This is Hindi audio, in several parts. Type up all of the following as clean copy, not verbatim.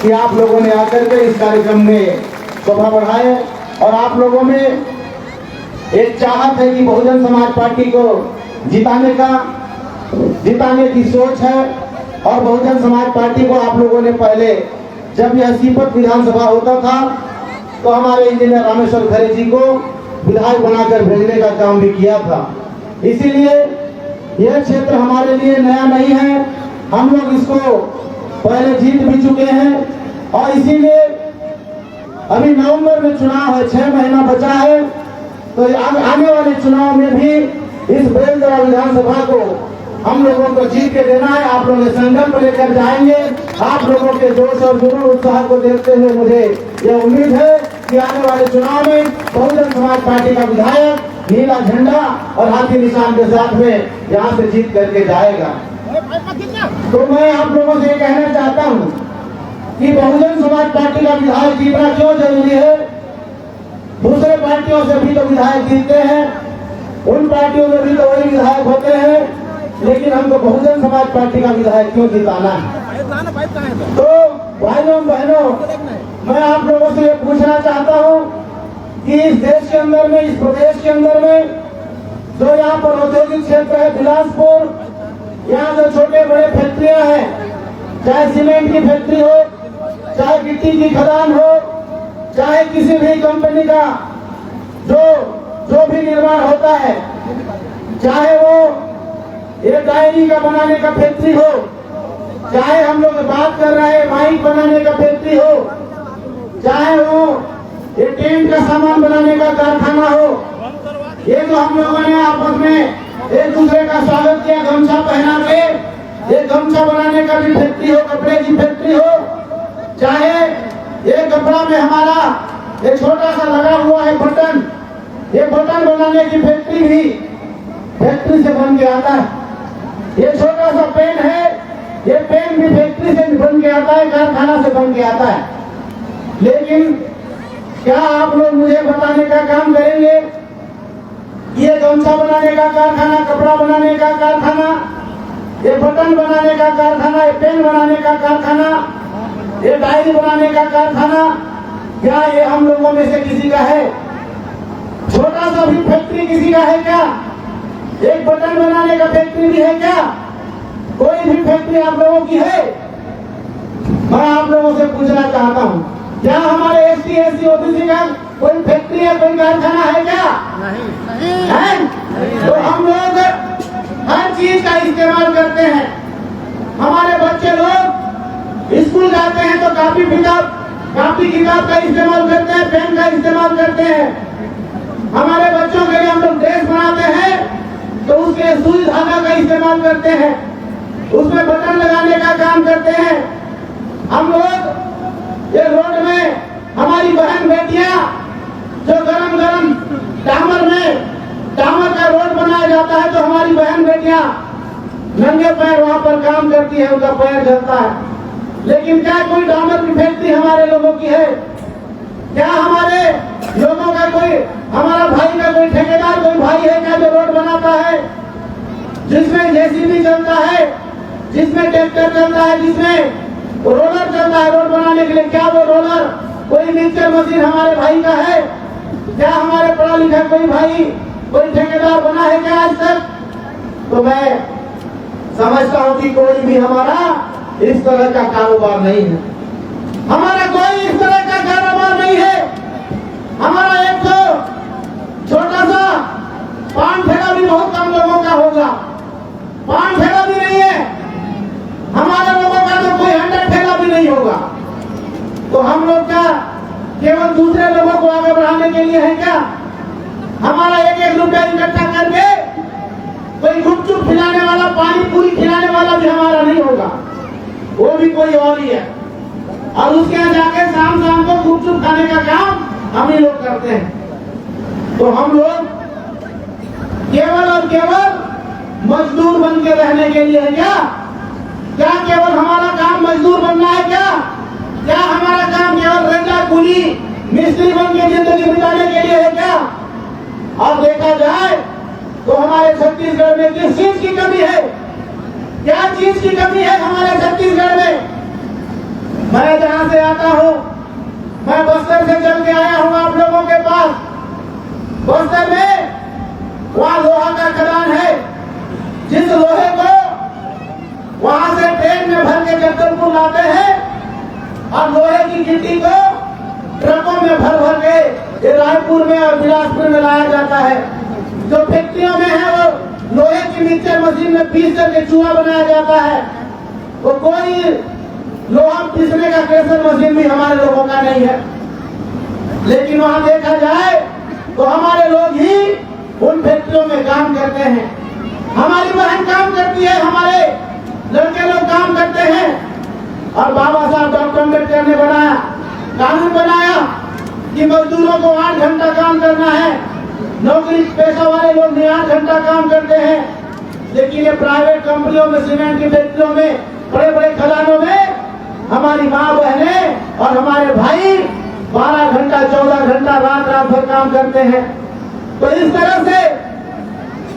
कि आप लोगों ने आकर के इस कार्यक्रम में शोभा बढ़ाए और आप लोगों में एक चाहत है कि बहुजन समाज पार्टी को जिताने की सोच है। और बहुजन समाज पार्टी को आप लोगों ने पहले जब यह सीपत विधानसभा होता था तो हमारे इंजीनियर रामेश्वर खरे जी को विधायक बनाकर भेजने का काम भी किया था। इसीलिए यह क्षेत्र हमारे लिए नया नहीं है, हम लोग इसको पहले जीत भी चुके हैं और इसीलिए अभी नवंबर में चुनाव है, 6 महीना बचा है, तो आने वाले चुनाव में भी इस बेलदरा विधानसभा को हम लोगों को जीत के देना है। आप लोग संकल्प लेकर जाएंगे। आप लोगों के जोश और जुनून उत्साह को देखते हुए मुझे यह उम्मीद है कि आने वाले चुनाव में बहुजन समाज पार्टी का विधायक नीला झंडा और हाथी निशान के साथ में यहाँ से जीत करके जाएगा। तो मैं आप लोगों से कहना चाहता हूँ कि बहुजन समाज पार्टी का विधायक जीतना क्यों जरूरी है। दूसरे पार्टियों से भी तो विधायक जीतते हैं, उन पार्टियों में भी तो वही विधायक होते हैं, लेकिन हमको बहुजन समाज पार्टी का विधायक क्यों जिताना है। तो भाइयों बहनों, मैं आप लोगों से ये पूछना चाहता हूँ कि इस देश के अंदर में, इस प्रदेश के अंदर में जो यहाँ पर औद्योगिक क्षेत्र है बिलासपुर, यहाँ जो छोटे बड़े फैक्ट्रियां हैं, चाहे सीमेंट की फैक्ट्री हो, चाहे गिट्टी की खदान हो, चाहे किसी भी कंपनी का जो भी निर्माण होता है, चाहे वो एक डायरी का बनाने का फैक्ट्री हो, चाहे हम लोग बात कर रहे हैं माइक बनाने का फैक्ट्री हो, चाहे वो ये टेंट का सामान बनाने का कारखाना हो, ये जो हम लोगों ने आपस में एक दूसरे का स्वागत किया गमछा पहना के, ये गमछा बनाने का भी फैक्ट्री हो, कपड़े की फैक्ट्री हो, चाहे ये कपड़ा में हमारा एक छोटा सा लगा हुआ है बटन, ये बटन बनाने की फैक्ट्री भी फैक्ट्री से बन के आता है। ये छोटा सा पेन है, ये पेन भी फैक्ट्री से बन के आता है, कारखाना से बन के आता है। लेकिन क्या आप लोग मुझे बताने का काम करेंगे, ये गमछा बनाने का कारखाना, कपड़ा बनाने का कारखाना, ये बटन बनाने का कारखाना, ये पेन बनाने का कारखाना, ये डायरी बनाने का कारखाना, क्या ये हम लोगों में से किसी का है? छोटा सा भी फैक्ट्री किसी का है क्या? एक बटन बनाने का फैक्ट्री भी है क्या? कोई भी फैक्ट्री आप लोगों की है? मैं आप लोगों से पूछना चाहता हूँ, क्या हमारे एसटी एससी ओबीसी का कोई फैक्ट्री है, कोई कारखाना है क्या? नहीं है। तो हम लोग हर चीज का इस्तेमाल करते हैं। हमारे बच्चे लोग स्कूल जाते हैं तो कापी किताब का इस्तेमाल करते हैं, पेन का इस्तेमाल करते हैं। हमारे बच्चों के लिए हम लोग ड्रेस बनाते हैं तो उसके सुई धागा का इस्तेमाल करते हैं, उसमें बटन लगाने का काम करते हैं। हम लोग ये रोड में हमारी बहन बेटियां जो गरम डामर का रोड बनाया जाता है तो हमारी बहन बेटियां नंगे पैर वहां पर काम करती है, उनका पैर जलता है। लेकिन क्या कोई डामर की फैक्ट्री हमारे लोगों की है? क्या हमारे लोगों का कोई, हमारा भाई का कोई ठेकेदार, कोई भाई है क्या जो रोड बनाता है, जिसमें जेसीबी चलता है, जिसमें ट्रैक्टर चलता है, जिसमें रोलर चलता है रोड बनाने के लिए? क्या वो रोलर कोई मिक्सर मशीन हमारे भाई का है? क्या हमारे पढ़ा लिखा कोई भाई, कोई ठेकेदार बना है क्या आज तक? तो मैं समझता हूँ कि कोई भी हमारा इस तरह का कारोबार नहीं है, हमारा कोई इस तरह का कारोबार नहीं है। हमारा एक तो छोटा सा पान ठेला भी बहुत कम लोगों का होगा, पान ठेला भी नहीं है हमारे लोगों का, तो कोई 100 ठेला भी नहीं होगा। तो हम लोग क्या केवल दूसरे लोगों को आगे बढ़ाने के लिए है क्या? हमारा 1-1 रुपया इकट्ठा करके कोई गुपचुप खिलाने वाला, पानी पूरी खिलाने वाला भी हमारा नहीं होगा, वो भी कोई और ही है। और उसके यहाँ जाके शाम को गुपचुप खाने का काम हम ही लोग करते हैं। तो हम लोग केवल और केवल मजदूर बन के रहने के लिए है क्या? क्या केवल हमारा काम मजदूर बनना है क्या? क्या हमारा काम केवल रेंजा कूली मिस्त्री बन के जिंदगी बिताने के लिए है क्या? और देखा जाए तो हमारे छत्तीसगढ़ में किस चीज की कमी है? क्या चीज की कमी है हमारे छत्तीसगढ़ में? मैं जहां से आता हूं, मैं बस्तर से चल के आया हूं आप लोगों के पास। बस्तर में वहां लोहा का खदान है, जिस लोहे को वहां से ट्रेन में भर के जगदलपुर लाते हैं और लोहे की गिट्टी को ट्रकों में भर भर के ये रायपुर में और बिलासपुर में लाया जाता है। जो फैक्ट्रियों में है वो लोहे की मिक्सचर मशीन में पीस करके चूहा बनाया जाता है। वो कोई लोहा पीसने का प्रेशर मशीन भी हमारे लोगों का नहीं है। लेकिन वहां देखा जाए तो हमारे लोग ही उन फैक्ट्रियों में काम करते हैं। हमारी बहन काम करती है, हमारे लड़के लोग काम करते हैं। और बाबा साहब डॉक्टर अम्बेडकर ने बनाया, कानून बनाया कि मजदूरों को 8 घंटा काम करना है। नौकरी पेशा वाले लोग नहीं 8 घंटा काम करते हैं। लेकिन ये प्राइवेट कंपनियों में, सीमेंट की फैक्ट्रियों में, बड़े बड़े खदानों में हमारी माँ बहनें और हमारे भाई 12 घंटा 14 घंटा रात रात भर काम करते हैं। तो इस तरह से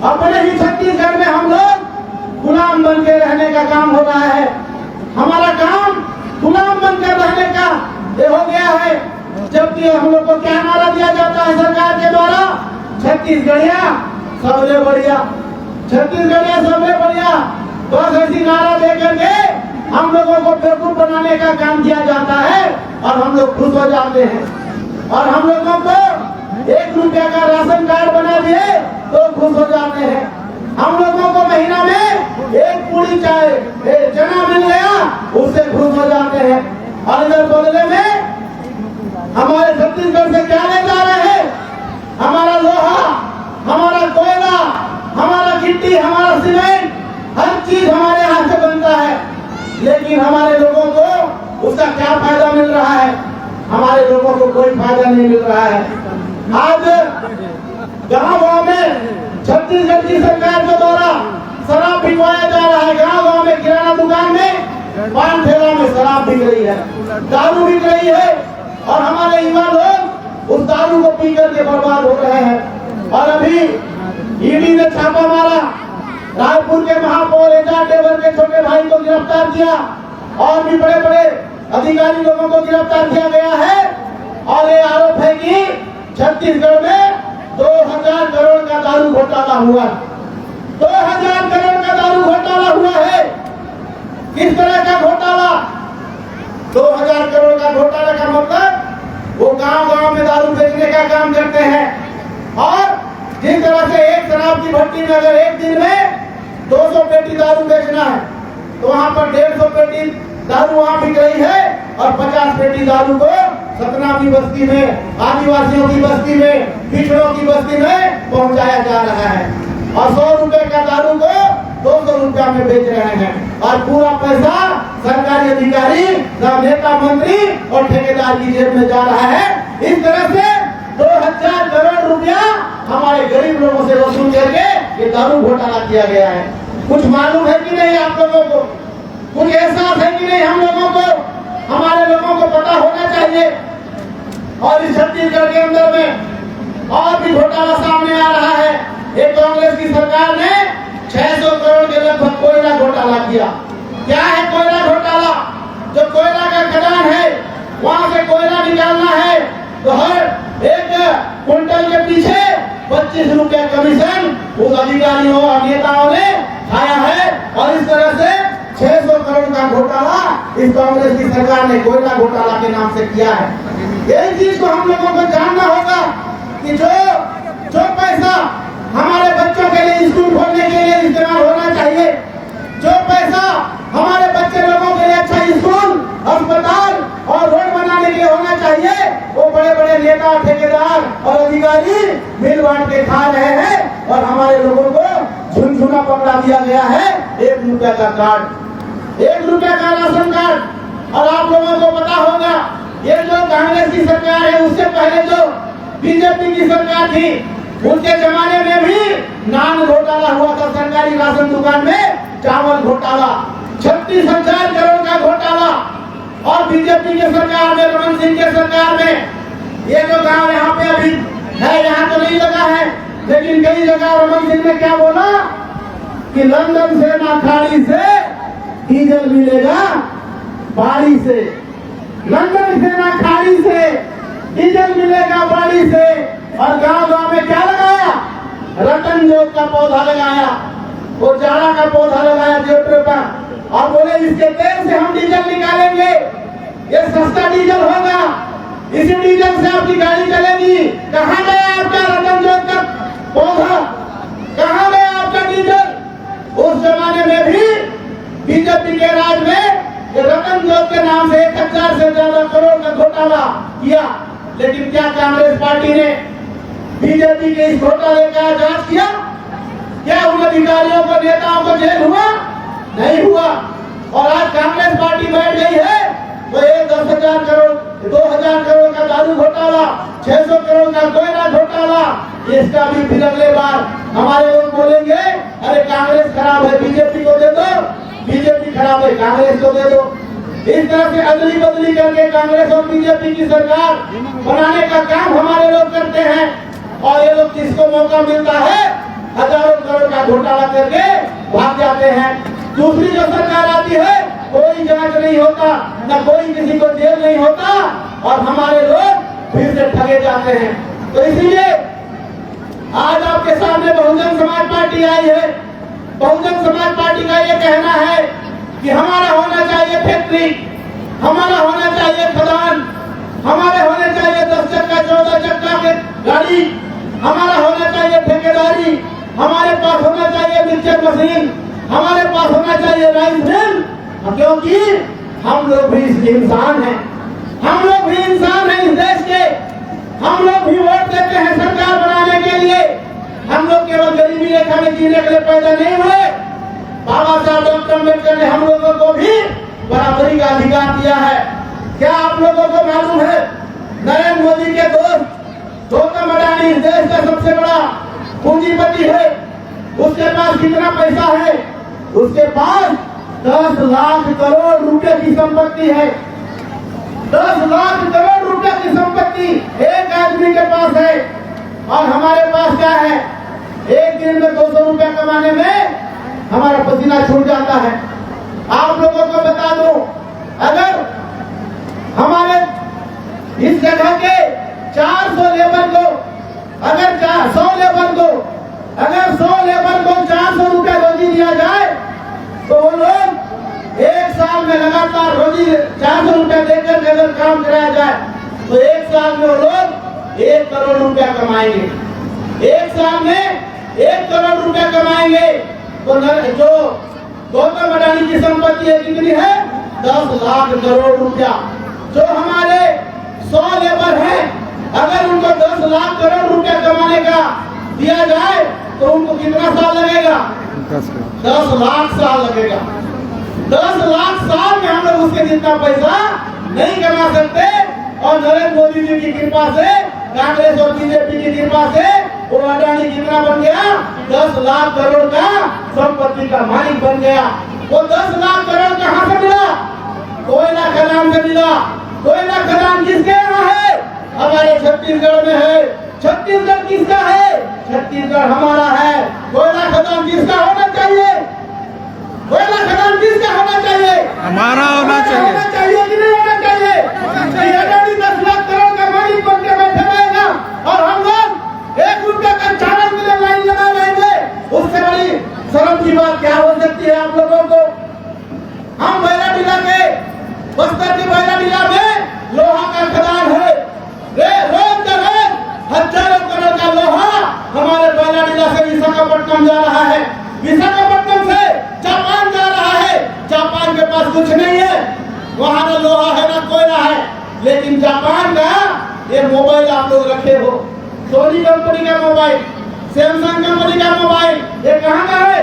अपने ही छत्तीसगढ़ में हम लोग गुलाम बन के रहने का काम हो रहा है। हमारा काम गुलाम बनकर रहने का ये हो गया है। जबकि हम लोग को क्या नारा दिया जाता है सरकार के द्वारा, छत्तीसगढ़िया सबले बढ़िया, छत्तीसगढ़िया सबले बढ़िया। बस ऐसी नारा दे करके हम लोगों को बेवकूफ बनाने का काम किया जाता है और हम लोग खुश हो जाते हैं। और हम लोगों को 1 रुपया का राशन कार्ड बना दिए तो खुश हो जाते हैं। हम लोगों को महीना में 1 पूरी चाय चना मिल गया, उससे खुश हो जाते हैं। और इधर बदले में हमारे छत्तीसगढ़ से क्या ले जा रहे हैं? हमारा लोहा, हमारा कोयला, हमारा गिट्टी, हमारा सीमेंट, हर चीज हमारे यहाँ से बनता है। लेकिन हमारे लोगों को उसका क्या फायदा मिल रहा है? हमारे लोगों को कोई फायदा नहीं मिल रहा है। आज गांव-गांव में छत्तीसगढ़ की सरकार के द्वारा शराब बिकवाया जा रहा है। गांव-गांव में किराना दुकान में, पान ठेला में शराब बिक रही है, दारू बिक रही है। और हमारे युवा लोग उस दारू को पी करके बर्बाद हो रहे हैं। और अभी ईडी ने छापा मारा, रायपुर के महापौर एजाज ढेबर के छोटे भाई को गिरफ्तार किया और भी बड़े बड़े अधिकारी लोगों को गिरफ्तार किया गया है। और ये आरोप है कि छत्तीसगढ़ में 2000 करोड़ का दारू घोटाला हुआ, 2000 करोड़ का दारू घोटाला हुआ है। किस तरह का घोटाला? 2000 करोड़ का घोटाला का मतलब वो गांव-गांव में दारू बेचने का काम करते हैं। और जिस तरह से एक शराब की भट्टी में अगर एक दिन में 200 पेटी दारू बेचना है तो वहां पर 150 पेटी दारू वहां बिक रही है और 50 पेटी दारू को सतना की बस्ती में, आदिवासियों की बस्ती में, पिछड़ों की बस्ती में पहुंचाया जा रहा है। और 100 रुपए का दारू को 200 रुपया में बेच रहे हैं। और पूरा पैसा सरकारी अधिकारी, नेता, मंत्री और ठेकेदार की जेब में जा रहा है। इस तरह से 2000 करोड़ रुपया हमारे गरीब लोगों से वसूल करके ये दारू घोटाला किया गया है। कुछ मालूम है कि नहीं आप लोगों को? कुछ एहसास है कि नहीं हम लोगों को? हमारे लोगों को पता होना चाहिए। और इस छत्तीसगढ़ के अंदर में और भी घोटाला सामने आ रहा है। एक कांग्रेस की सरकार ने 600 करोड़ के लगभग कोयला घोटाला किया। क्या है कोयला घोटाला? जो कोयला का खदान है वहां से कोयला निकालना है तो हर एक क्विंटल के पीछे 25 रुपया कमीशन उस अधिकारियों और नेताओं ने खाया है। और इस तरह से 600 करोड़ का घोटाला इस कांग्रेस की सरकार ने कोयला घोटाला के नाम से किया है। यही चीज को हम लोगों को जानना होगा कि जो पैसा हमारे बच्चों के लिए स्कूल खोलने के लिए इस्तेमाल होना चाहिए, जो पैसा हमारे बच्चे लोगों के लिए अच्छा स्कूल, अस्पताल और रोड बनाने के लिए होना चाहिए, वो बड़े बड़े नेता, ठेकेदार और अधिकारी मिल बांट के खा रहे हैं। और हमारे लोगों को झुनझुना पकड़ा दिया गया है 1 रुपया का कार्ड, 1 रुपया का राशन कार्ड। और आप लोगों को पता होगा ये जो कांग्रेस की सरकार है उससे पहले जो बीजेपी की सरकार थी उनके जमाने में भी नान घोटाला हुआ था। सरकारी राशन दुकान में चावल घोटाला, 36,000 करोड़ का घोटाला। और बीजेपी के सरकार में, रमन सिंह के सरकार में ये जो गांव यहाँ पे अभी है, यहाँ तो नहीं लगा है लेकिन कई जगह रमन सिंह ने क्या बोला कि लंदन से ना खाड़ी से डीजल मिलेगा बाड़ी से। लंदन सेना खाड़ी से डीजल मिलेगा बाड़ी से, और गांव गांव में क्या लगाया, रतन जोत का पौधा लगाया, वो जाड़ा का पौधा लगाया ट्रैक्टर पर, और बोले इसके तेल से हम डीजल निकालेंगे, ये सस्ता डीजल होगा, इसी डीजल से आपकी गाड़ी चलेगी। कहाँ गया आपका रतन जोत का पौधा, कहाँ गया आपका डीजल? उस जमाने में भी बीजेपी के राज में रतन जोत के नाम से 1000 से ज्यादा करोड़ का घोटाला किया, लेकिन क्या कांग्रेस पार्टी ने बीजेपी के इस घोटाले का जांच किया? क्या उन अधिकारियों को, नेताओं को जेल हुआ? नहीं हुआ। और आज कांग्रेस पार्टी बैठ गई है तो ये 10,000 करोड़, 2,000 करोड़ का दारू घोटाला, 600 करोड़ का कोयला घोटाला, इसका भी फिर अगले बार हमारे लोग बोलेंगे अरे कांग्रेस खराब है बीजेपी को दे दो, बीजेपी खराब है कांग्रेस को दे दो। इस तरह से अदली बदली करके कांग्रेस और बीजेपी की सरकार बनाने का काम हमारे लोग करते हैं, और ये लोग किसको मौका मिलता है हजारों करोड़ का घोटाला करके भाग जाते हैं। दूसरी जो सरकार आती है कोई जांच नहीं होता, न कोई किसी को जेल नहीं होता, और हमारे लोग फिर से ठगे जाते हैं। तो इसीलिए आज आपके सामने बहुजन समाज पार्टी आई है। बहुजन समाज पार्टी का ये कहना है कि हमारा होना चाहिए फैक्ट्री, हमारा होना चाहिए खदान, हमारे होने चाहिए 10 चक्का 14 चक्का के गाड़ी, हमारा होना चाहिए ठेकेदारी, हमारे पास होना चाहिए मिक्सर मशीन, हमारे पास होना चाहिए राइस मिल, क्योंकि हम लोग भी इंसान हैं, हम लोग भी इंसान हैं इस देश के, हम लोग भी वोट देते हैं सरकार बनाने के लिए। हम लोग केवल गरीबी रेखा में जीने के लिए पैदा नहीं हुए, बाबा साहब डॉक्टर अम्बेडकर ने हम लोगों को भी बराबरी का अधिकार दिया है। क्या आप लोगों को मालूम है नरेंद्र मोदी के दोस्त गौतम अडानी इस देश का सबसे बड़ा पूंजीपति है, उसके पास कितना पैसा है? उसके पास 10 लाख करोड़ रुपए की संपत्ति है। 10 लाख करोड़ रुपए की संपत्ति एक आदमी के पास है, और हमारे पास क्या है? एक दिन में 200 रुपया कमाने में हमारा पसीना छूट जाता है। आप लोगों को बता दूं, अगर हमारे इस जगह के 400 लेबर को, अगर 100 लेबर को, अगर 100 लेबर को 400 रुपया रोजी दिया जाए तो वो लोग एक साल में लगातार रोजी 400 रुपया देकर अगर काम कराया जाए तो एक साल में वो लोग 1 करोड़ रुपया कमाएंगे। एक साल में 1 करोड़ रुपया कमाएंगे। तो जो गौतम अडानी की संपत्ति है कितनी है? 10 लाख करोड़ रुपया। जो हमारे 100 लेबर हैं, अगर उनको 10 लाख करोड़ रुपया कमाने का दिया जाए तो उनको कितना साल लगेगा? 10 लाख साल लगेगा। 10 लाख साल में हम लोग उसके जितना पैसा नहीं कमा सकते, और नरेंद्र मोदी जी की कृपा से, कांग्रेस और बीजेपी की कृपा से वो अडानी कितना बन गया? 10 लाख करोड़ का संपत्ति का मालिक बन गया। वो 10 लाख करोड़ कहाँ से मिला? कोयला खदान से मिला। कोयला खदान किसके यहाँ है? हमारे छत्तीसगढ़ में है। छत्तीसगढ़ किसका है? छत्तीसगढ़ हमारा है। कोयला खदान किसका होना चाहिए? कोयला खदान किसका होना चाहिए? हमारा होना चाहिए। होना चाहिए कि नहीं होना चाहिए? अडानी 10 लाख करोड़ का मालिक बन के बैठे रहेगा, और हम लोग 1 रुपया का चावल के लिए लाइन लगा लेंगे। उससे बड़ी शर्म की बात क्या हो सकती है आप लोगों को? हम बैराडीला के, बस्तर के बैराडीला में लोहा का खदान है। रोज हजारों करोड़ का लोहा हमारे बैराडीला से विशाखापट्टनम जा रहा है, विशाखापट्टनम से जापान जा रहा है। जापान के पास कुछ नहीं है, वहां ना लोहा है ना कोयला है, लेकिन जापान का ये मोबाइल आप लोग रखे हो, सोनी कंपनी का मोबाइल, सैमसंग कंपनी का मोबाइल, ये कहाँ का है?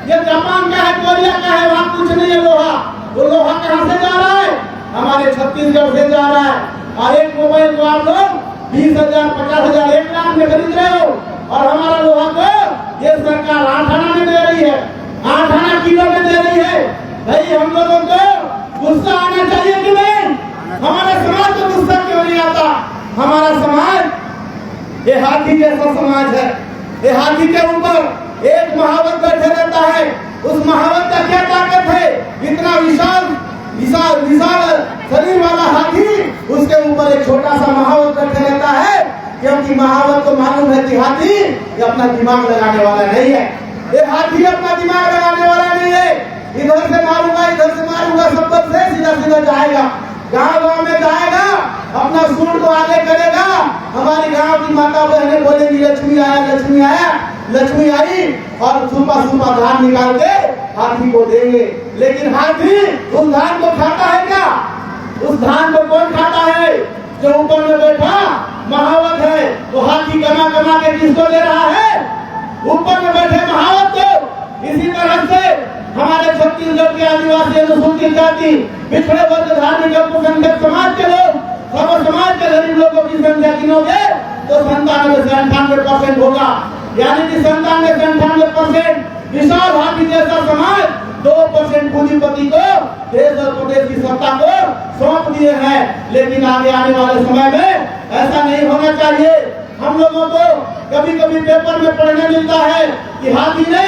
ये जापान का है, कोरिया का है, वहाँ कुछ नहीं है लोहा। वो लोहा कहाँ से जा रहा है? हमारे छत्तीसगढ़ से जा रहा है। और एक मोबाइल को आप लोग 20,000, 50,000, 1 लाख में खरीद रहे हो, और हमारा लोहा को ये सरकार 8 आना में दे रही है, 8 आना किलो में दे रही है। भाई हम लोगों को गुस्सा आना चाहिए कि नहीं? हमारा समाज को गुस्सा क्यों नहीं आता? हमारा समाज ये हाथी जैसा समाज है। ये हाथी के ऊपर एक महावत बैठे रहता है। उस महावत का क्या ताकत है? इतना विशाल विशाल विशाल शरीर वाला हाथी उसके ऊपर एक छोटा सा महावत रखा रहता है, क्योंकि महावत को मालूम है कि हाथी ये अपना दिमाग लगाने वाला नहीं है। ये हाथी अपना दिमाग लगाने वाला नहीं है। इधर से मारूंगा इधर से मारूंगा, सब से सीधा सीधा जाएगा, गांव गांव में जाएगा, अपना सूंड को आगे करेगा। हमारी गांव की माता बहनें बोलेंगी लक्ष्मी आया लक्ष्मी आया, लक्ष्मी आई, और सुपा सुपा धान निकाल के हाथी को देंगे। लेकिन हाथी उस धान को खाता है क्या? उस धान को कौन खाता है? जो ऊपर में बैठा महावत है, वो हाथी कमा कमा के किसको दे रहा है? ऊपर में बैठे महावत को। इसी तरह से हमारे छत्तीसगढ़ के आदिवासी अनुसूचित जाति पिछड़े वर्ग धार्मिक अल्पसंख्यक समाज के लोग, सब समाज के गरीब लोगों की संख्या गिनोगे तो 97 से 98% होगा। यानी कि 97 से 98% विशाल हाथी जैसा समाज 2% पूंजीपति को देश और प्रदेश की सत्ता को सौंप दिए हैं। लेकिन आगे आने वाले समय में ऐसा नहीं होना चाहिए। हम लोगों को कभी कभी पेपर में पढ़ने मिलता है कि हाथी ने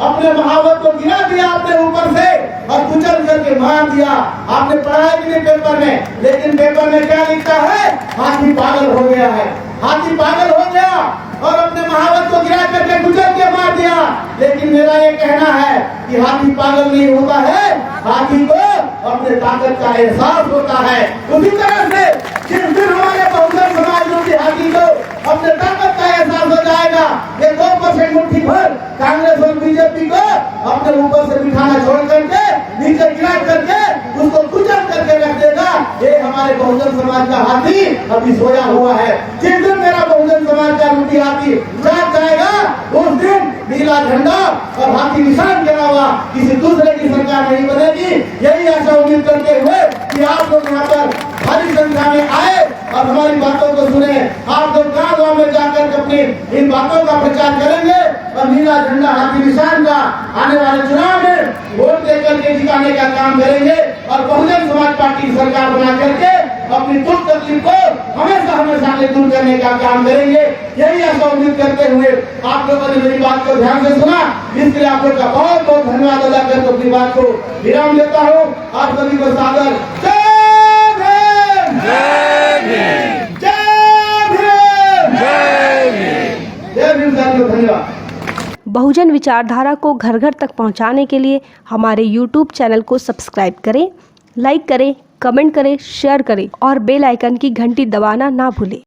अपने महावत को गिरा दिया अपने ऊपर से और कुचल करके मार दिया। आपने पढ़ा है कि नहीं पेपर में? लेकिन पेपर में क्या लिखता है? हाथी पागल हो गया है, हाथी पागल हो गया और अपने महावत को गिरा करके कुचल के मार दिया। लेकिन मेरा ये कहना है कि हाथी पागल नहीं होता है, हाथी को अपने ताकत का एहसास होता है। उसी तरह से जिस दिन हमारे बहुजन समाज रूपी हाथी को अपने ताकत का एहसास हो जाएगा, ये 2% मुट्ठी भर कांग्रेस और बीजेपी को अपने ऊपर से बिठाना छोड़ करके नीचे गिरा करके उसको कुचल करके रख देगा। ये हमारे बहुजन समाज का हाथी अभी सोया हुआ है। जिस दिन मेरा बहुजन समाज का रूपी हाथी जाग जाएगा, उस दिन नीला झंडा और हाथी निशान के अलावा किसी दूसरे की सरकार नहीं बनेगी। यही आशा उम्मीद करते हुए कि आप लोग यहाँ पर भारी संख्या में आए और हमारी बातों को सुने। आप लोग गाँव गाँव में जाकर अपनी इन बातों का प्रचार करेंगे और नीला झंडा हाथी निशान का आने वाले चुनाव में वोट देकर के जिताने का काम करेंगे और बहुजन समाज पार्टी सरकार बना करके अपनी दुख तकलीफ को हमेशा हमेशा से दूर करने का काम करेंगे। यही आशा उम्मीद करते हुए आप लोगों ने मेरी बात को ध्यान से सुना, इसके लिए आप लोग का बहुत बहुत धन्यवाद अदा करके अपनी बात को विराम देता हूँ। आप सभी को सादर जय भीम, जय भीम, जय भीम, जय भीम, जय भीम। साथियों धन्यवाद। बहुजन विचारधारा को घर घर तक पहुंचाने के लिए हमारे YouTube चैनल को सब्सक्राइब करें, लाइक करें, कमेंट करें, शेयर करें और बेल आइकन की घंटी दबाना ना भूलें।